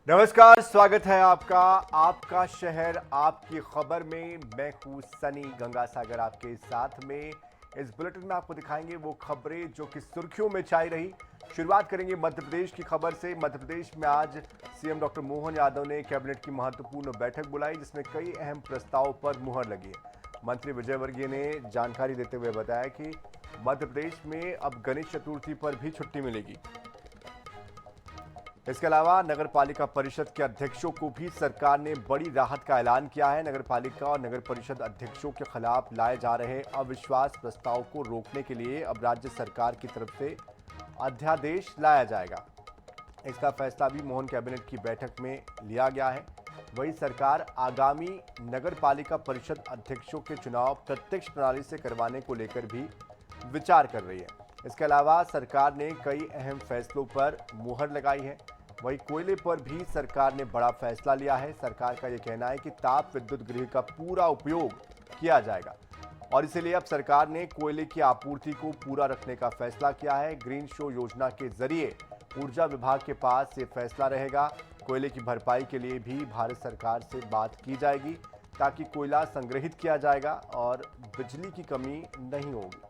नमस्कार, स्वागत है आपका आपका शहर आपकी खबर में। मैं हूं सनी गंगासागर आपके साथ में। इस बुलेटिन में आपको दिखाएंगे वो खबरें जो कि सुर्खियों में छाई रही। शुरुआत करेंगे मध्य प्रदेश की खबर से। मध्य प्रदेश में आज सीएम डॉक्टर मोहन यादव ने कैबिनेट की महत्वपूर्ण बैठक बुलाई, जिसमें कई अहम प्रस्तावों पर मुहर लगी है। मंत्री विजय वर्गीय ने जानकारी देते हुए बताया कि मध्य प्रदेश में अब गणेश चतुर्थी पर भी छुट्टी मिलेगी। इसके अलावा नगर पालिका परिषद के अध्यक्षों को भी सरकार ने बड़ी राहत का ऐलान किया है। नगर पालिका और नगर परिषद अध्यक्षों के खिलाफ लाए जा रहे अविश्वास प्रस्ताव को रोकने के लिए अब राज्य सरकार की तरफ से अध्यादेश लाया जाएगा। इसका फैसला भी मोहन कैबिनेट की बैठक में लिया गया है। वहीं सरकार आगामी नगर पालिका परिषद अध्यक्षों के चुनाव प्रत्यक्ष प्रणाली से करवाने को लेकर भी विचार कर रही है। इसके अलावा सरकार ने कई अहम फैसलों पर मुहर लगाई है। वहीं कोयले पर भी सरकार ने बड़ा फैसला लिया है। सरकार का यह कहना है कि ताप विद्युत गृह का पूरा उपयोग किया जाएगा और इसीलिए अब सरकार ने कोयले की आपूर्ति को पूरा रखने का फैसला किया है। ग्रीन शो योजना के जरिए ऊर्जा विभाग के पास ये फैसला रहेगा। कोयले की भरपाई के लिए भी भारत सरकार से बात की जाएगी ताकि कोयला संग्रहित किया जाएगा और बिजली की कमी नहीं होगी।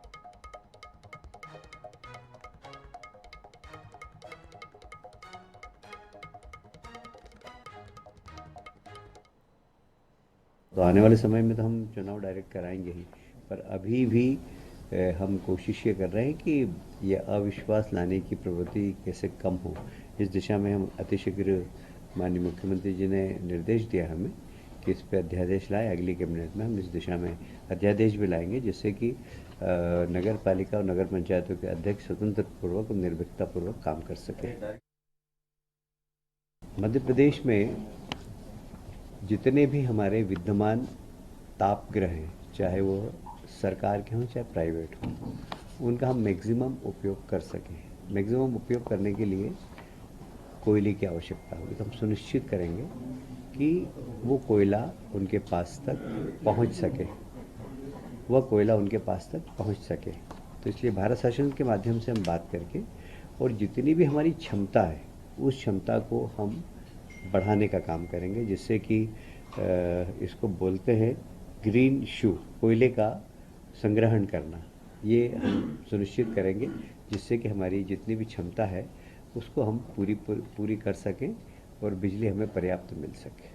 तो आने वाले समय में तो हम चुनाव डायरेक्ट कराएंगे ही, पर अभी भी हम कोशिश ये कर रहे हैं कि ये अविश्वास लाने की प्रवृत्ति कैसे कम हो। इस दिशा में हम अतिशीघ्र माननीय मुख्यमंत्री जी ने निर्देश दिया हमें कि इस पर अध्यादेश लाए। अगली कैबिनेट में हम इस दिशा में अध्यादेश भी लाएंगे, जिससे कि नगर पालिका और नगर पंचायतों के अध्यक्ष स्वतंत्र पूर्वक और निर्भीकता पूर्वक काम कर सके। मध्य प्रदेश में जितने भी हमारे विद्यमान तापगृह हैं, चाहे वो सरकार के हों चाहे प्राइवेट हों, उनका हम मैक्सिमम उपयोग कर सकें। मैक्सिमम उपयोग करने के लिए कोयले की आवश्यकता होगी, तो हम सुनिश्चित करेंगे कि वो कोयला उनके पास तक पहुंच सके, वह कोयला उनके पास तक पहुंच सके। तो इसलिए भारत शासन के माध्यम से हम बात करके और जितनी भी हमारी क्षमता है उस क्षमता को हम बढ़ाने का काम करेंगे, जिससे कि इसको बोलते हैं ग्रीन शू, कोयले का संग्रहण करना। ये हम सुनिश्चित करेंगे जिससे कि हमारी जितनी भी क्षमता है उसको हम पूरी कर सकें और बिजली हमें पर्याप्त मिल सके।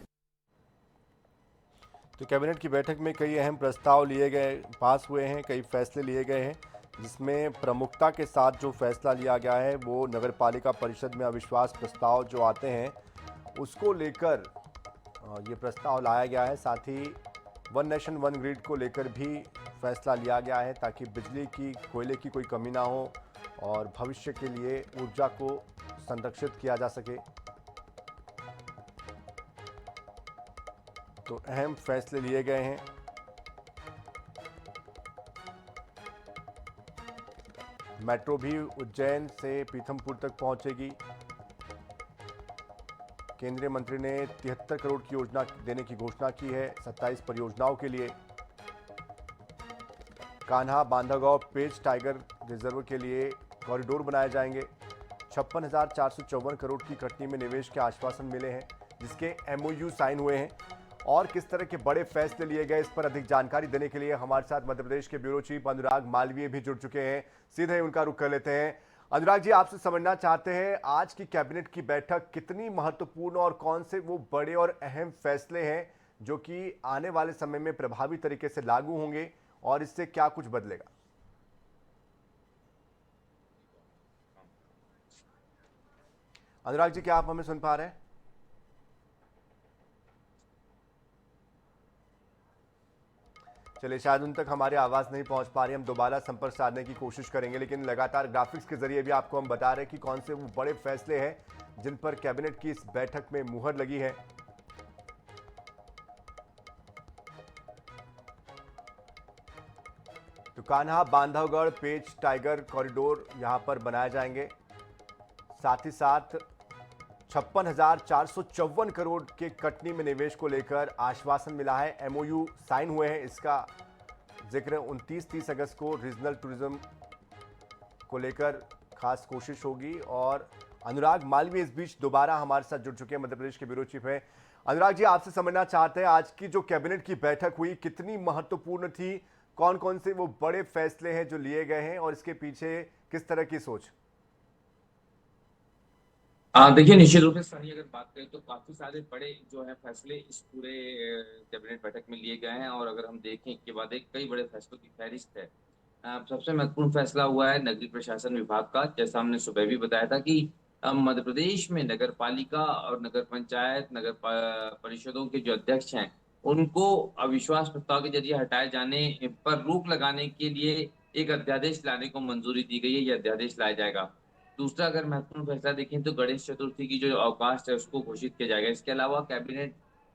तो कैबिनेट की बैठक में कई अहम प्रस्ताव लिए गए, पास हुए हैं, कई फैसले लिए गए हैं, जिसमें प्रमुखता के साथ जो फैसला लिया गया है वो नगर पालिका परिषद में अविश्वास प्रस्ताव जो आते हैं उसको लेकर ये प्रस्ताव लाया गया है। साथ ही वन नेशन वन ग्रिड को लेकर भी फैसला लिया गया है ताकि बिजली की, कोयले की कोई कमी ना हो और भविष्य के लिए ऊर्जा को संरक्षित किया जा सके। तो अहम फैसले लिए गए हैं। मेट्रो भी उज्जैन से पीथमपुर तक पहुंचेगी। केंद्रीय मंत्री ने 73 करोड़ की योजना देने की घोषणा की है 27 परियोजनाओं के लिए। कान्हा बांधवगढ़ पेंच टाइगर रिजर्व के लिए कॉरिडोर बनाए जाएंगे। 56,454 करोड़ की कटनी में निवेश के आश्वासन मिले हैं, जिसके एमओयू साइन हुए हैं। और किस तरह के बड़े फैसले लिए गए, इस पर अधिक जानकारी देने के लिए हमारे साथ मध्य प्रदेश के ब्यूरो चीफ अनुराग मालवीय भी जुड़ चुके हैं। सीधे ही उनका रुख कर लेते हैं। अनुराग जी, आपसे समझना चाहते हैं आज की कैबिनेट की बैठक कितनी महत्वपूर्ण और कौन से वो बड़े और अहम फैसले हैं जो कि आने वाले समय में प्रभावी तरीके से लागू होंगे और इससे क्या कुछ बदलेगा? अनुराग जी, क्या आप हमें सुन पा रहे हैं? चलिए, शायद उन तक हमारी आवाज़ नहीं पहुंच पा रही। हम दोबारा संपर्क साधने की कोशिश करेंगे, लेकिन लगातार ग्राफिक्स के जरिए भी आपको हम बता रहे हैं कि कौन से वो बड़े फैसले हैं जिन पर कैबिनेट की इस बैठक में मुहर लगी है। तो कान्हा बांधवगढ़ पेंच टाइगर कॉरिडोर यहां पर बनाए जाएंगे। साथ ही साथ 56,454 करोड़ के कटनी में निवेश को लेकर आश्वासन मिला है, एमओयू साइन हुए हैं। इसका जिक्र 29-30 अगस्त को रीजनल टूरिज्म को लेकर खास कोशिश होगी और अनुराग मालवीय इस बीच दोबारा हमारे साथ जुड़ चुके हैं, मध्य प्रदेश के ब्यूरो चीफ हैं। अनुराग जी, आपसे समझना चाहते हैं आज की जो कैबिनेट की बैठक हुई कितनी महत्वपूर्ण थी, कौन कौन से वो बड़े फैसले हैं जो लिए गए हैं और इसके पीछे किस तरह की सोच? देखिए, निश्चित रूप से सही अगर बात करें तो काफी सारे बड़े जो है फैसले इस पूरे कैबिनेट बैठक में लिए गए हैं और अगर हम देखें एक के बाद एक कई बड़े फैसलों की फहरिस्त है। सबसे महत्वपूर्ण फैसला हुआ है नगरीय प्रशासन विभाग का। जैसा हमने सुबह भी बताया था कि मध्य प्रदेश में नगर पालिका और नगर पंचायत परिषदों के जो अध्यक्ष हैं उनको अविश्वास प्रस्ताव के जरिए हटाए जाने पर रोक लगाने के लिए एक अध्यादेश लाने को मंजूरी दी गई है। यह अध्यादेश लाया जाएगा। दूसरा अगर महत्वपूर्ण फैसला देखें तो गणेश चतुर्थी की जो अवकाश है उसको घोषित किया जाएगा। इसके अलावा कैबिनेट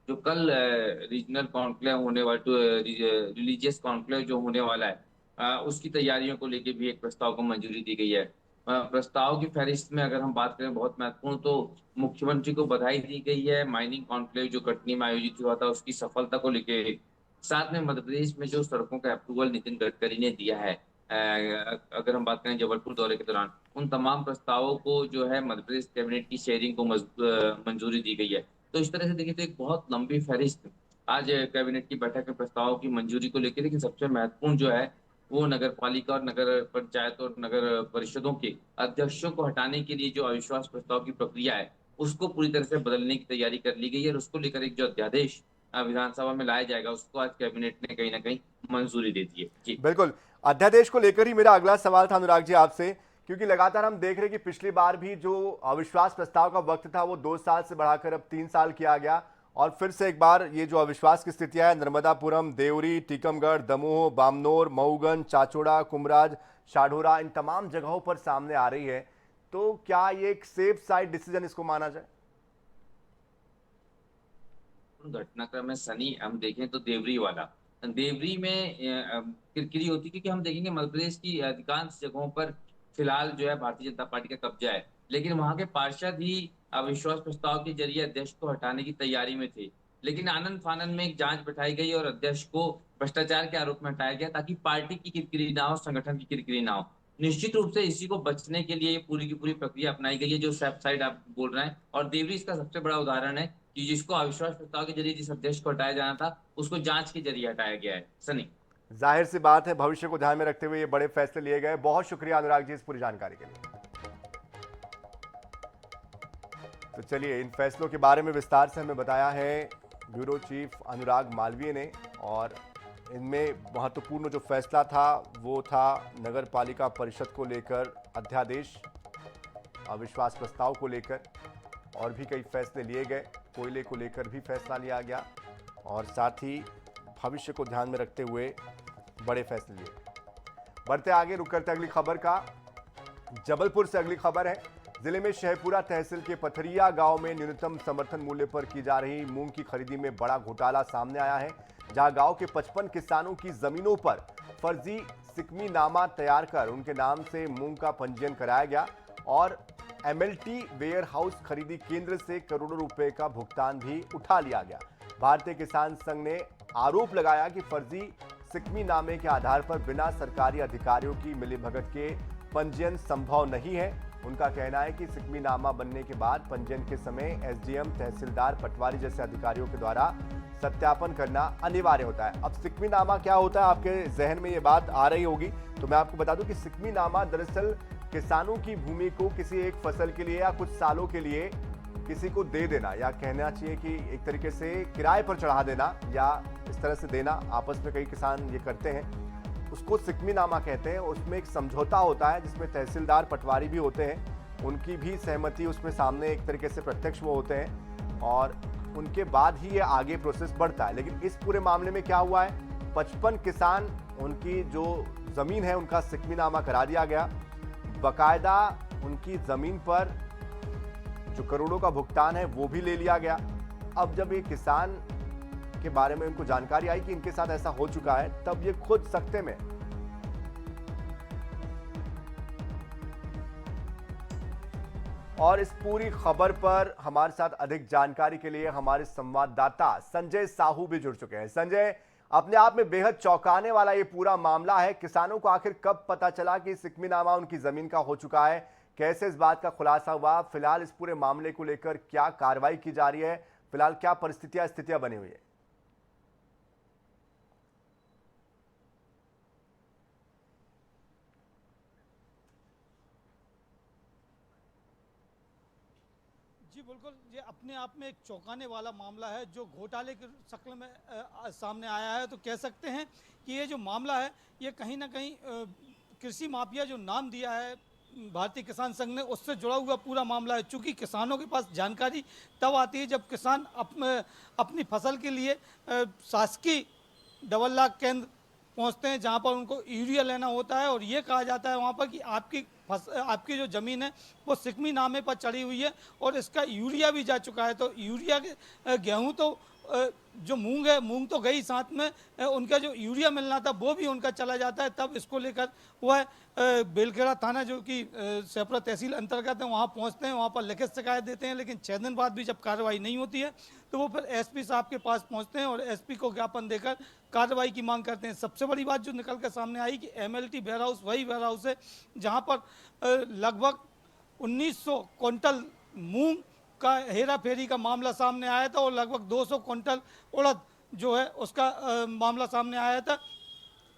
जो कल रीजनल कॉन्क्लेव होने वाला रिलीजियस कॉन्क्लेव जो होने वाला है उसकी तैयारियों को लेकर भी एक प्रस्ताव को मंजूरी दी गई है। प्रस्ताव की फहरिस्त में अगर हम बात करें बहुत महत्वपूर्ण तो मुख्यमंत्री को बधाई दी गई है। माइनिंग कॉन्क्लेव जो कटनी में आयोजित हुआ था उसकी सफलता को लेकर। साथ में मध्य प्रदेश में जो सड़कों का अप्रूवल नितिन गडकरी ने दिया है अगर हम बात करें जबलपुर दौरे के दौरान उन तमाम प्रस्तावों को जो है मध्य प्रदेश कैबिनेट की शेयरिंग को मंजूरी दी गई है। तो इस तरह से देखिए तो एक बहुत लंबी फहरिस्त आज कैबिनेट की बैठक में प्रस्तावों की मंजूरी को लेकर। लेकिन सबसे महत्वपूर्ण जो है वो नगर पालिका और नगर पंचायत और नगर परिषदों के अध्यक्षों को हटाने के लिए जो अविश्वास प्रस्ताव की प्रक्रिया है उसको पूरी तरह से बदलने की तैयारी कर ली गई है और उसको लेकर एक जो अध्यादेश विधानसभा में लाया जाएगा उसको आज कैबिनेट ने कहीं ना कहीं मंजूरी दे दी है जी। बिल्कुल, अध्यादेश को लेकर ही मेरा अगला सवाल था अनुराग जी आपसे, क्योंकि लगातार हम देख रहे हैं कि पिछली बार भी जो अविश्वास प्रस्ताव का वक्त था वो 2 साल से बढ़ाकर अब 3 साल किया गया और फिर से एक बार ये जो अविश्वास की स्थितियां है नर्मदापुरम, देवरी, टीकमगढ़, दमोह, बामनोर, मऊगंज, चाचौड़ा, कुमराज, शाढोरा इन तमाम जगहों पर सामने आ रही है। तो क्या ये एक सेफ साइड डिसीजन इसको माना जाए? घटनाक्रम में सनी हम देखें तो देवरी वाला देवरी में किरकिरी होती क्योंकि हम देखेंगे मध्य प्रदेश की अधिकांश जगहों पर फिलहाल जो है भारतीय जनता पार्टी का कब्जा है। लेकिन वहां के पार्षद ही अविश्वास प्रस्ताव के जरिए अध्यक्ष को हटाने की तैयारी में थे। लेकिन आनंद फानन में एक जांच बैठाई गई और अध्यक्ष को भ्रष्टाचार के आरोप में हटाया गया ताकि पार्टी की किरकिरी ना हो, संगठन की किरकिरी ना हो। निश्चित रूप से इसी को बचने के लिए पूरी की पूरी प्रक्रिया अपनाई गई है जो सेफ साइड आप बोल रहे हैं और देवरी इसका सबसे बड़ा उदाहरण है कि जिसको अविश्वास प्रस्ताव के जरिए जिस अध्यक्ष को हटाया जाना था उसको जांच के जरिए हटाया गया है। सनी, जाहिर सी बात है भविष्य को ध्यान में रखते हुए ये बड़े फैसले लिए गए। बहुत शुक्रिया अनुराग जी इस पूरी जानकारी के लिए। तो चलिए, इन फैसलों के बारे में विस्तार से हमें बताया है ब्यूरो चीफ अनुराग मालवीय ने और इनमें महत्वपूर्ण जो फैसला था वो था नगर पालिका परिषद को लेकर अध्यादेश, अविश्वास प्रस्ताव को लेकर और भी कई फैसले लिए गए। कोयले को लेकर भी फैसला लिया गया और साथ ही भविष्य को ध्यान में रखते हुए बड़े फैसले लिए। बढ़ते आगे, रुक करते अगली खबर का। जबलपुर से अगली खबर है। जिले में शहपुरा तहसील के पथरिया गांव में न्यूनतम समर्थन मूल्य पर की जा रही मूंग की खरीदी में बड़ा घोटाला सामने आया है, जहां गांव के 55 किसानों की जमीनों पर फर्जी सिकमीनामा तैयार कर उनके नाम से मूंग का पंजीयन कराया गया और एमएलटी वेयर हाउस खरीदी केंद्र से करोड़ों रुपए का भुगतान भी उठा लिया गया। भारतीय किसान संघ ने आरोप लगाया कि फर्जी सिकमीनामे के आधार पर बिना सरकारी अधिकारियों की मिलीभगत के पंजीयन संभव नहीं है। उनका कहना है कि सिकमीनामा बनने के बाद पंजीयन के समय एसडीएम, तहसीलदार, पटवारी जैसे अधिकारियों के द्वारा सत्यापन करना अनिवार्य होता है। अब सिकमीनामा क्या होता है, आपके जहन में ये बात आ रही होगी, तो मैं आपको बता दूं कि सिकमीनामा दरअसल किसानों की भूमि को किसी एक फसल के लिए या कुछ सालों के लिए किसी को दे देना, या कहना चाहिए कि एक तरीके से किराए पर चढ़ा देना या इस तरह से देना। आपस में कई किसान ये करते हैं, उसको सिकमीनामा कहते हैं। उसमें एक समझौता होता है जिसमें तहसीलदार, पटवारी भी होते हैं, उनकी भी सहमति उसमें सामने एक तरीके से प्रत्यक्ष वो होते हैं और उनके बाद ही ये आगे प्रोसेस बढ़ता है। लेकिन इस पूरे मामले में क्या हुआ है, 55 किसान, उनकी जो जमीन है उनका सिकमीनामा करा दिया गया, बाकायदा उनकी जमीन पर जो करोड़ों का भुगतान है वो भी ले लिया गया। अब जब ये किसान के बारे में उनको जानकारी आई कि इनके साथ ऐसा हो चुका है, तब ये खुद सख्ते में और इस पूरी खबर पर हमारे साथ अधिक जानकारी के लिए हमारे संवाददाता संजय साहू भी जुड़ चुके हैं। संजय, अपने आप में बेहद चौंकाने वाला ये पूरा मामला है। किसानों को आखिर कब पता चला कि सिकमीनामा उनकी जमीन का हो चुका है? कैसे इस बात का खुलासा हुआ, फिलहाल इस पूरे मामले को लेकर क्या कार्रवाई की जा रही है, फिलहाल क्या स्थितियां बनी हुई है? जी बिल्कुल, ये अपने आप में एक चौंकाने वाला मामला है जो घोटाले की शक्ल में सामने आया है। तो कह सकते हैं कि ये जो मामला है ये कहीं ना कहीं कृषि माफिया जो नाम दिया है भारतीय किसान संघ ने, उससे जुड़ा हुआ पूरा मामला है। चूंकि किसानों के पास जानकारी तब आती है जब किसान अपनी फसल के लिए शासकीय डबल लाख केंद्र पहुंचते हैं जहां पर उनको यूरिया लेना होता है, और ये कहा जाता है वहां पर कि आपकी जो ज़मीन है वो सिकमी नामे पर चढ़ी हुई है और इसका यूरिया भी जा चुका है। तो यूरिया के गेहूं तो जो मूंग है, मूंग तो गई, साथ में उनका जो यूरिया मिलना था वो भी उनका चला जाता है। तब इसको लेकर वह बेलखेड़ा थाना जो कि सेपरा तहसील अंतर्गत है वहाँ पहुँचते हैं, वहाँ पर लिखित शिकायत देते हैं। लेकिन 6 दिन बाद भी जब कार्रवाई नहीं होती है तो वो फिर एसपी साहब के पास पहुँचते हैं और एसपी को ज्ञापन देकर कार्रवाई की मांग करते हैं। सबसे बड़ी बात जो निकल कर सामने आई कि एमएलटी वेयर हाउस वही वेयर हाउस है जहाँ पर लगभग 1900 क्विंटल मूंग का हेरा फेरी का मामला सामने आया था और लगभग 200 क्विंटल उड़द जो है उसका मामला सामने आया था,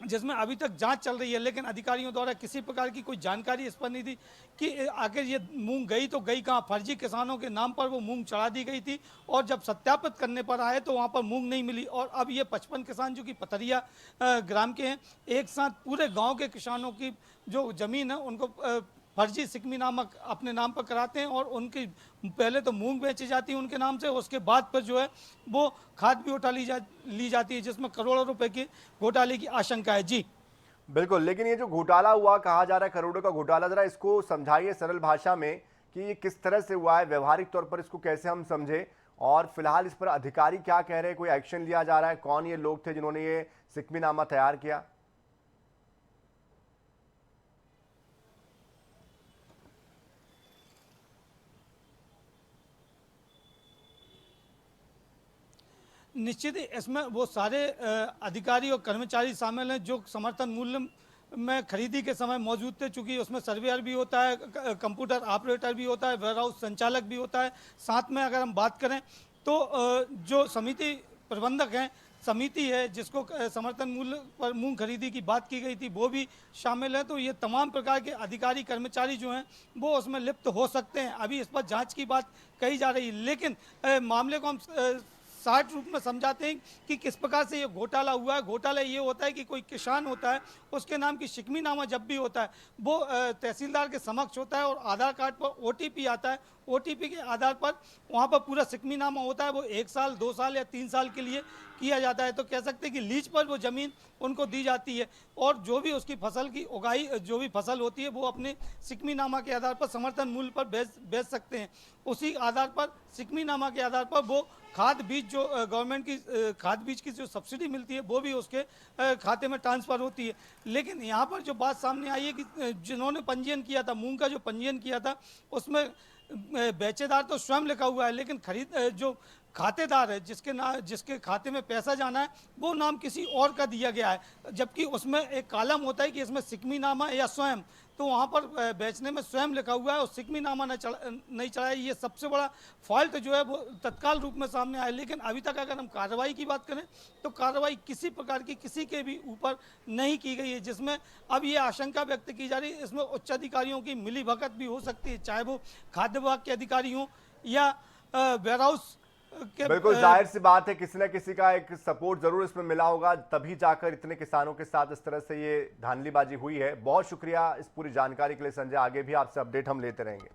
जिसमें अभी तक जांच चल रही है। लेकिन अधिकारियों द्वारा किसी प्रकार की कोई जानकारी इस पर नहीं थी कि आखिर ये मूंग गई तो गई कहाँ। फर्जी किसानों के नाम पर वो मूंग चढ़ा दी गई थी और जब सत्यापित करने पर आए तो वहाँ पर मूंग नहीं मिली। और अब ये 55 किसान जो कि पथरिया ग्राम के हैं, एक साथ पूरे गाँव के किसानों की जो ज़मीन है उनको फर्जी सिकमी नामक अपने नाम पर कराते हैं और उनकी पहले तो मूंग बेची जाती है उनके नाम से, उसके बाद फिर जो है वो खाद भी उठा ली जाती है, जिसमें करोड़ों रुपए की घोटाले की आशंका है। जी बिल्कुल, लेकिन ये जो घोटाला हुआ, कहा जा रहा है करोड़ों का घोटाला, जरा इसको समझाइए सरल भाषा में कि ये किस तरह से हुआ है, व्यवहारिक तौर पर इसको कैसे हम समझे, और फिलहाल इस पर अधिकारी क्या कह रहे हैं, कोई एक्शन लिया जा रहा है, कौन ये लोग थे जिन्होंने ये सिकमीनामा तैयार किया? निश्चित ही इसमें वो सारे अधिकारी और कर्मचारी शामिल हैं जो समर्थन मूल्य में खरीदी के समय मौजूद थे। चूंकि उसमें सर्वेयर भी होता है, कंप्यूटर ऑपरेटर भी होता है, वेयर हाउस संचालक भी होता है। साथ में अगर हम बात करें तो जो समिति प्रबंधक हैं, समिति है जिसको समर्थन मूल्य पर मूंग खरीदी की बात की गई थी, वो भी शामिल है। तो ये तमाम प्रकार के अधिकारी कर्मचारी जो हैं वो उसमें लिप्त हो सकते हैं। अभी इस पर जांच की बात कही जा रही है, लेकिन मामले को हम शार्ट रूप में समझाते हैं कि किस प्रकार से ये घोटाला हुआ है। घोटाला ये होता है कि कोई किसान होता है, उसके नाम की सिकमीनामा जब भी होता है वो तहसीलदार के समक्ष होता है और आधार कार्ड पर ओटीपी आता है। ओटीपी के आधार पर वहाँ पर पूरा सिकमीनामा होता है, वो 1 साल 2 साल या 3 साल के लिए किया जाता है। तो कह सकते हैं कि लीज पर वो ज़मीन उनको दी जाती है और जो भी उसकी फसल की उगाई, जो भी फसल होती है वो अपने सिकमीनामा के आधार पर समर्थन मूल्य पर बेच सकते हैं। उसी आधार पर सिकमीनामा के आधार पर वो खाद बीज जो गवर्नमेंट की खाद बीज की जो सब्सिडी मिलती है वो भी उसके खाते में ट्रांसफ़र होती है। लेकिन यहाँ पर जो बात सामने आई है कि जिन्होंने पंजीयन किया था, मूंग का जो पंजीयन किया था उसमें बेचेदार तो स्वयं लिखा हुआ है, लेकिन जो खातेदार है जिसके खाते में पैसा जाना है वो नाम किसी और का दिया गया है, जबकि उसमें एक कॉलम होता है कि इसमें सिकमीनामा या स्वयं। तो वहाँ पर बेचने में स्वयं लिखा हुआ है और सिकमीनामा नहीं चढ़ाया। ये सबसे बड़ा फॉल्ट जो है वो तत्काल रूप में सामने आया। लेकिन अभी तक अगर हम कार्रवाई की बात करें तो कार्रवाई किसी प्रकार की किसी के भी ऊपर नहीं की गई है, जिसमें अब ये आशंका व्यक्त की जा रही है इसमें उच्च अधिकारियों की मिलीभगत भी हो सकती है, चाहे वो खाद्य विभाग के अधिकारी हों या वेयर हाउस। बिल्कुल जाहिर सी बात है, किसी न किसी का एक सपोर्ट जरूर इसमें मिला होगा, तभी जाकर इतने किसानों के साथ इस तरह से ये धांधलीबाजी हुई है। बहुत शुक्रिया इस पूरी जानकारी के लिए संजय, आगे भी आपसे अपडेट हम लेते रहेंगे।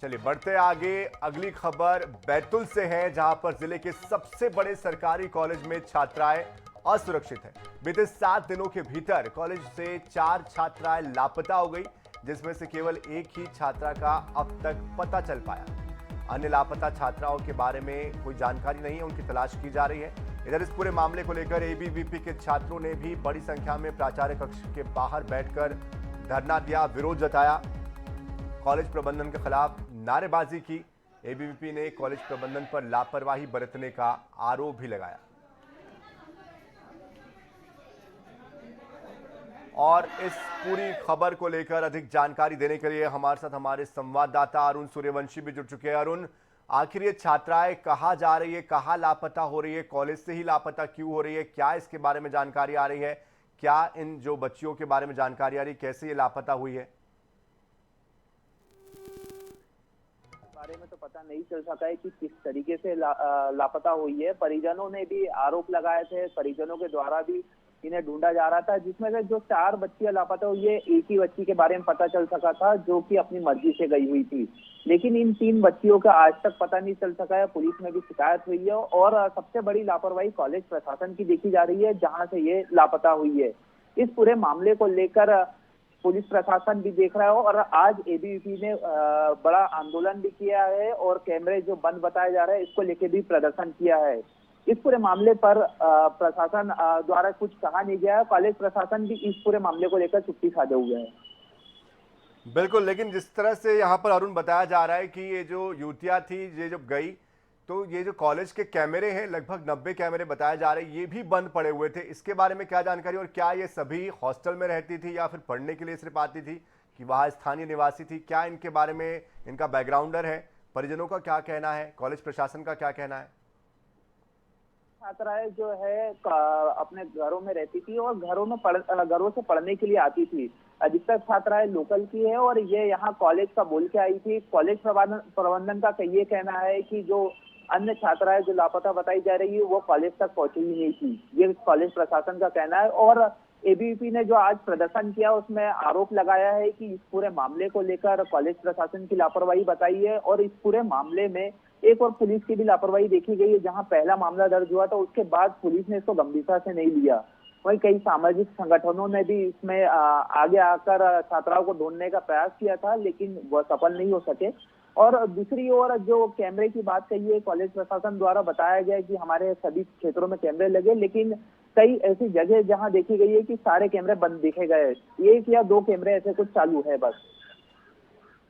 चलिए बढ़ते आगे, अगली खबर बैतूल से है जहां पर जिले के सबसे बड़े सरकारी कॉलेज में छात्राएं असुरक्षित है। बीते 7 दिनों के भीतर कॉलेज से 4 छात्राएं लापता हो गई, जिसमें से केवल एक ही छात्रा का अब तक पता चल पाया। अन्य लापता छात्राओं के बारे में कोई जानकारी नहीं है, उनकी तलाश की जा रही है। इधर इस पूरे मामले को लेकर एबीवीपी के छात्रों ने भी बड़ी संख्या में प्राचार्य कक्ष के बाहर बैठकर धरना दिया, विरोध जताया, कॉलेज प्रबंधन के खिलाफ नारेबाजी की। एबीवीपी ने कॉलेज प्रबंधन पर लापरवाही बरतने का आरोप भी लगाया। और इस पूरी खबर को लेकर अधिक जानकारी देने के लिए हमारे साथ हमारे संवाददाता अरुण सूर्यवंशी भी जुड़ चुके हैं। अरुण, आखिर ये छात्राएं कहाँ जा रही है, कहाँ लापता हो रही है, कॉलेज से ही लापता क्यों हो रही है, क्या इसके बारे में जानकारी आ रही है? क्या इन जो बच्चियों के बारे में जानकारी आ रही है, कैसे ये लापता हुई है? बारे में तो पता नहीं चल सका है कि किस तरीके से लापता हुई है। परिजनों ने भी आरोप लगाए थे, परिजनों के द्वारा भी इन्हें ढूंढा जा रहा था, जिसमें से जो 4 बच्चियां लापता हुई है, एक ही बच्ची के बारे में पता चल सका था जो कि अपनी मर्जी से गई हुई थी। लेकिन इन 3 बच्चियों का आज तक पता नहीं चल सका है। पुलिस में भी शिकायत हुई है और सबसे बड़ी लापरवाही कॉलेज प्रशासन की देखी जा रही है, जहां से ये लापता हुई है। इस पूरे मामले को लेकर पुलिस प्रशासन भी देख रहा है और आज एबीवीपी ने बड़ा आंदोलन भी किया है और कैमरे जो बंद बताए जा रहे हैं इसको लेकर भी प्रदर्शन किया है। इस पूरे मामले पर प्रशासन द्वारा कुछ कहा नहीं गया है। कॉलेज प्रशासन भी इस पूरे मामले को लेकर चुप्पी साधे हुए है। बिल्कुल, लेकिन जिस तरह से यहाँ पर अरुण बताया जा रहा है कि ये जो युवतियाँ थी, ये जब गई तो ये जो कॉलेज के कैमरे हैं, लगभग 90 कैमरे बताए जा रहे हैं, ये भी बंद पड़े हुए थे। इसके बारे में क्या जानकारी, और क्या ये सभी हॉस्टल में रहती थी या फिर पढ़ने के लिए सिर्फ आती थी कि वहाँ स्थानीय निवासी थी? क्या इनके बारे में इनका बैकग्राउंडर है? परिजनों का क्या कहना है? कॉलेज प्रशासन का क्या कहना है? छात्राएं जो है अपने घरों में रहती थी और घरों से पढ़ने के लिए आती थी। अधिकतर छात्राएं लोकल की है और ये यहाँ कॉलेज का बोल के आई थी। कॉलेज प्रबंधन का ये कहना है कि जो अन्य छात्राएं जो लापता बताई जा रही है वो कॉलेज तक पहुंची ही नहीं थी, ये कॉलेज प्रशासन का कहना है। और एबीवीपी ने जो आज प्रदर्शन किया उसमें आरोप लगाया है कि इस पूरे मामले को लेकर कॉलेज प्रशासन की लापरवाही बताई है और इस पूरे मामले में एक और पुलिस की भी लापरवाही देखी गई है। जहां पहला मामला दर्ज हुआ था उसके बाद पुलिस ने इसको गंभीरता से नहीं लिया। वहीं कई सामाजिक संगठनों ने भी इसमें आगे आकर छात्राओं को ढूंढने का प्रयास किया था, लेकिन वह सफल नहीं हो सके। और दूसरी ओर जो कैमरे की बात कही है, कॉलेज प्रशासन द्वारा बताया गया कि हमारे सभी क्षेत्रों में कैमरे लगे, लेकिन कई ऐसी जगह जहां देखी गई है कि सारे कैमरे बंद देखे गए, 1 या 2 कैमरे ऐसे कुछ चालू है बस।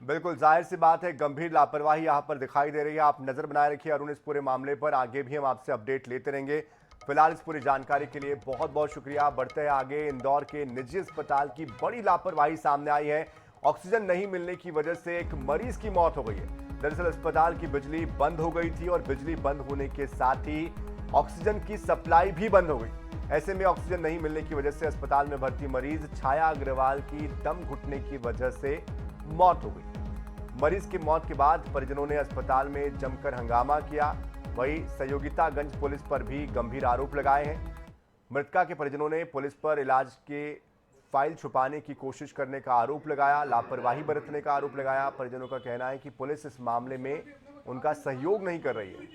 बिल्कुल, जाहिर सी बात है, गंभीर लापरवाही यहाँ पर दिखाई दे रही है। आप नजर बनाए रखिए अरुण इस पूरे मामले पर, आगे भी हम आपसे अपडेट लेते रहेंगे। फिलहाल इस पूरी जानकारी के लिए बहुत बहुत शुक्रिया। बढ़ते हैं आगे। इंदौर के निजी अस्पताल की बड़ी लापरवाही सामने आई है। ऑक्सीजन नहीं मिलने की वजह से एक मरीज की मौत हो गई है। दरअसल अस्पताल की बिजली बंद हो गई थी और बिजली बंद होने के साथ ही ऑक्सीजन की सप्लाई भी बंद हो गई। ऐसे में ऑक्सीजन नहीं मिलने की वजह से अस्पताल में भर्ती मरीज छाया अग्रवाल की दम घुटने की वजह से मौत हो गई। मरीज की मौत के बाद परिजनों ने अस्पताल में जमकर हंगामा किया। वहीं सहयोगितागंज पुलिस पर भी गंभीर आरोप लगाए हैं। मृतका के परिजनों ने पुलिस पर इलाज के फाइल छुपाने की कोशिश करने का आरोप लगाया, लापरवाही बरतने का आरोप लगाया। परिजनों का कहना है कि पुलिस इस मामले में उनका सहयोग नहीं कर रही है।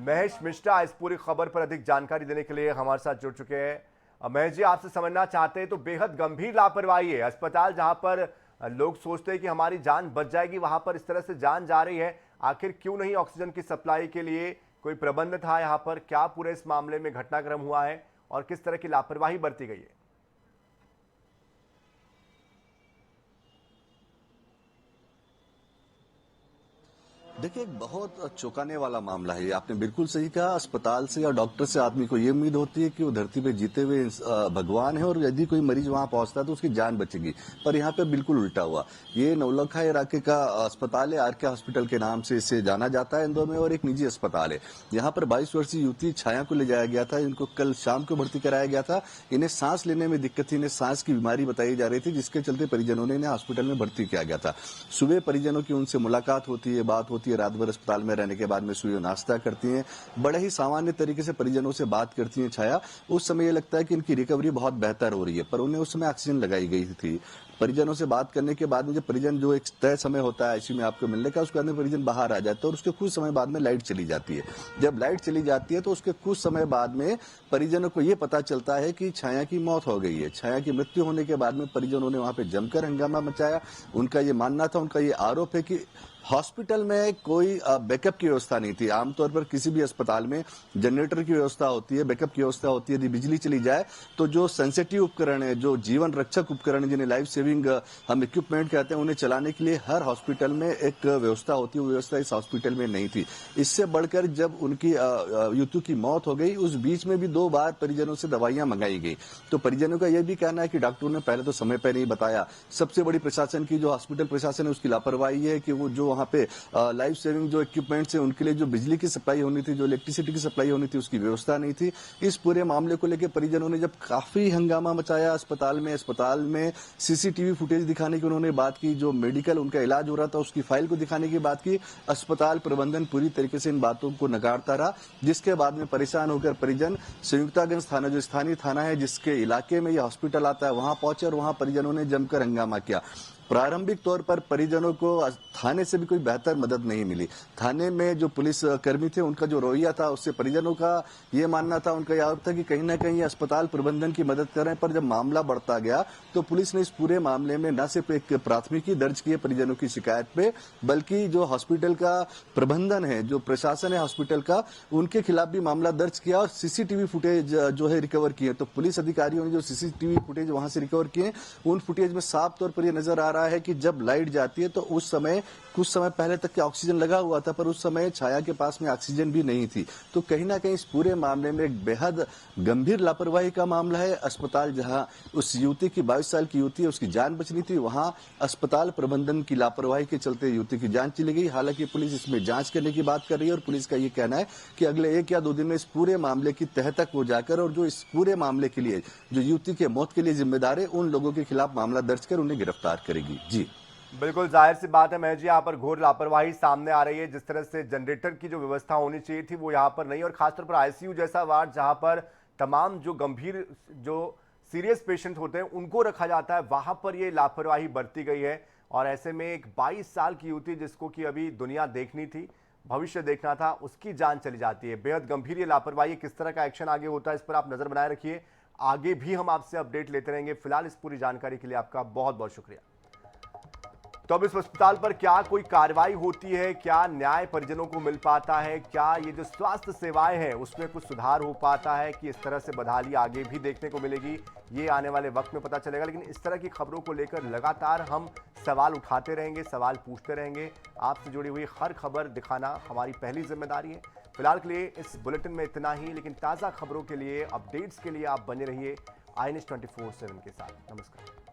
महेश मिश्रा इस पूरी खबर पर अधिक जानकारी देने के लिए हमारे साथ जुड़ चुके हैं। महेश जी, आपसे समझना चाहते हैं, तो बेहद गंभीर लापरवाही है। अस्पताल जहां पर लोग सोचते हैं कि हमारी जान बच जाएगी, वहां पर इस तरह से जान जा रही है। आखिर क्यों नहीं ऑक्सीजन की सप्लाई के लिए कोई प्रबंध था यहाँ पर? क्या पूरे इस मामले में घटनाक्रम हुआ है और किस तरह की लापरवाही बरती गई है? देखिए, एक बहुत चौंकाने वाला मामला है ये। आपने बिल्कुल सही कहा। अस्पताल से या डॉक्टर से आदमी को ये उम्मीद होती है कि वो धरती पे जीते हुए भगवान है और यदि कोई मरीज वहां पहुंचता है तो उसकी जान बचेगी, पर यहाँ पे बिल्कुल उल्टा हुआ। ये नवलखा इलाके का अस्पताल है, आरके हॉस्पिटल के नाम से इसे जाना जाता है इंदौर में, और एक निजी अस्पताल है। यहाँ पर 22 वर्षीय युवती छाया को ले जाया गया था। इनको कल शाम को भर्ती कराया गया था। इन्हें सांस लेने में दिक्कत थी, इन्हें सांस की बीमारी बताई जा रही थी, जिसके चलते परिजनों ने इन्हें हॉस्पिटल में भर्ती किया गया था। सुबह परिजनों की उनसे मुलाकात होती है, बात होती है। रात भर अस्पताल में रहने के बाद में सुबह नाश्ता करती हैं, बड़े ही सामान्य तरीके से परिजनों से बात करती हैं छाया। उस समय ये लगता है कि इनकी रिकवरी बहुत बेहतर हो रही है, पर उन्हें उस समय ऑक्सीजन लगाई गई थी। परिजनों से बात करने के बाद में जब परिजन जो एक तय समय होता है आईसीयू में आपको मिलने का, उसके बाद में परिजन बाहर आ जाते हैं और उसके कुछ समय बाद में लाइट चली जाती है। जब लाइट चली जाती है तो उसके कुछ समय बाद में परिजनों को ये पता चलता है कि छाया की मौत हो गई है। छाया की मृत्यु होने के बाद में परिजनों ने वहां पे जमकर हंगामा मचाया। उनका ये मानना था, उनका ये आरोप है कि हॉस्पिटल में कोई बैकअप की व्यवस्था नहीं थी। आमतौर पर किसी भी अस्पताल में जनरेटर की व्यवस्था होती है, बैकअप की व्यवस्था होती है। यदि बिजली चली जाए तो जो सेंसिटिव उपकरण है, जो जीवन रक्षक उपकरण है, जिन्हें लाइफ सेविंग सेविंग हम इक्विपमेंट कहते हैं, उन्हें चलाने के लिए हर हॉस्पिटल में एक व्यवस्था होती है, वो व्यवस्था इस हॉस्पिटल में नहीं थी। इससे बढ़कर जब उनकी युतु की मौत हो गई, उस बीच में भी 2 बार परिजनों से दवाइयां मंगाई गई। तो परिजनों का यह भी कहना है कि डॉक्टरों ने पहले तो समय पर नहीं बताया। सबसे बड़ी प्रशासन की, जो हॉस्पिटल प्रशासन है, उसकी लापरवाही है कि वो जो वहां पे लाइफ सेविंग जो इक्विपमेंट्स है, उनके लिए जो बिजली की सप्लाई होनी थी, जो इलेक्ट्रिसिटी की सप्लाई होनी थी, उसकी व्यवस्था नहीं थी। इस पूरे मामले को लेकर परिजनों ने जब काफी हंगामा मचाया अस्पताल में सीसीटीवी फुटेज दिखाने की उन्होंने बात की, जो मेडिकल उनका इलाज हो रहा था उसकी फाइल को दिखाने की बात की। अस्पताल प्रबंधन पूरी तरीके से इन बातों को नकारता रहा, जिसके बाद में परेशान होकर परिजन संयुक्तागंज थाना, जो स्थानीय थाना है जिसके इलाके में यह हॉस्पिटल आता है, वहां पहुंचे और वहां परिजनों ने जमकर हंगामा किया। प्रारंभिक तौर पर परिजनों को थाने से भी कोई बेहतर मदद नहीं मिली। थाने में जो पुलिस कर्मी थे, उनका जो रवैया था, उससे परिजनों का ये मानना था, उनका यह था कि कहीं ना कहीं अस्पताल प्रबंधन की मदद कर रहे हैं। पर जब मामला बढ़ता गया तो पुलिस ने इस पूरे मामले में न सिर्फ एक प्राथमिकी दर्ज की है परिजनों की शिकायत पे, बल्कि जो हॉस्पिटल का प्रबंधन है, जो प्रशासन है हॉस्पिटल का, उनके खिलाफ भी मामला दर्ज किया और सीसीटीवी फुटेज जो है रिकवर किए। तो पुलिस अधिकारियों ने जो सीसीटीवी फुटेज वहां से रिकवर किए, उन फुटेज में साफ तौर पर यह नजर आ रहा है कि जब लाइट जाती है तो उस समय कुछ समय पहले तक के ऑक्सीजन लगा हुआ था, पर उस समय छाया के पास में ऑक्सीजन भी नहीं थी। तो कहीं ना कहीं इस पूरे मामले में एक बेहद गंभीर लापरवाही का मामला है। अस्पताल जहां उस युवती की 22 साल की युवती है, उसकी जान बचनी थी, वहां अस्पताल प्रबंधन की लापरवाही के चलते युवती की जान चली गई। हालांकि पुलिस इसमें जांच करने की बात कर रही है और पुलिस का ये कहना है कि अगले 1 या 2 दिन में इस पूरे मामले की तह तक वो जाकर, और जो इस पूरे मामले के लिए, जो युवती के मौत के लिए जिम्मेदार है, उन लोगों के खिलाफ मामला दर्ज कर उन्हें गिरफ्तार करेगी। जी बिल्कुल जाहिर सी बात है महेश जी, यहाँ पर घोर लापरवाही सामने आ रही है। जिस तरह से जनरेटर की जो व्यवस्था होनी चाहिए थी वो यहाँ पर नहीं, और खासतौर पर आईसीयू जैसा वार्ड जहाँ पर तमाम जो गंभीर, जो सीरियस पेशेंट होते हैं उनको रखा जाता है, वहां पर ये लापरवाही बरती गई है। और ऐसे में एक 22 साल की युवती, जिसको कि अभी दुनिया देखनी थी, भविष्य देखना था, उसकी जान चली जाती है। बेहद गंभीर ये लापरवाही। किस तरह का एक्शन आगे होता है इस पर आप नजर बनाए रखिए। आगे भी हम आपसे अपडेट लेते रहेंगे। फिलहाल इस पूरी जानकारी के लिए आपका बहुत बहुत शुक्रिया। तो अब इस अस्पताल पर क्या कोई कार्रवाई होती है, क्या न्याय परिजनों को मिल पाता है, क्या ये जो स्वास्थ्य सेवाएं हैं उसमें कुछ सुधार हो पाता है, कि इस तरह से बदहाली आगे भी देखने को मिलेगी, ये आने वाले वक्त में पता चलेगा। लेकिन इस तरह की खबरों को लेकर लगातार हम सवाल उठाते रहेंगे, सवाल पूछते रहेंगे। आपसे जुड़ी हुई हर खबर दिखाना हमारी पहली जिम्मेदारी है। फिलहाल के लिए इस बुलेटिन में इतना ही, लेकिन ताज़ा खबरों के लिए, अपडेट्स के लिए आप बने रहिए INS 24/7 के साथ। नमस्कार।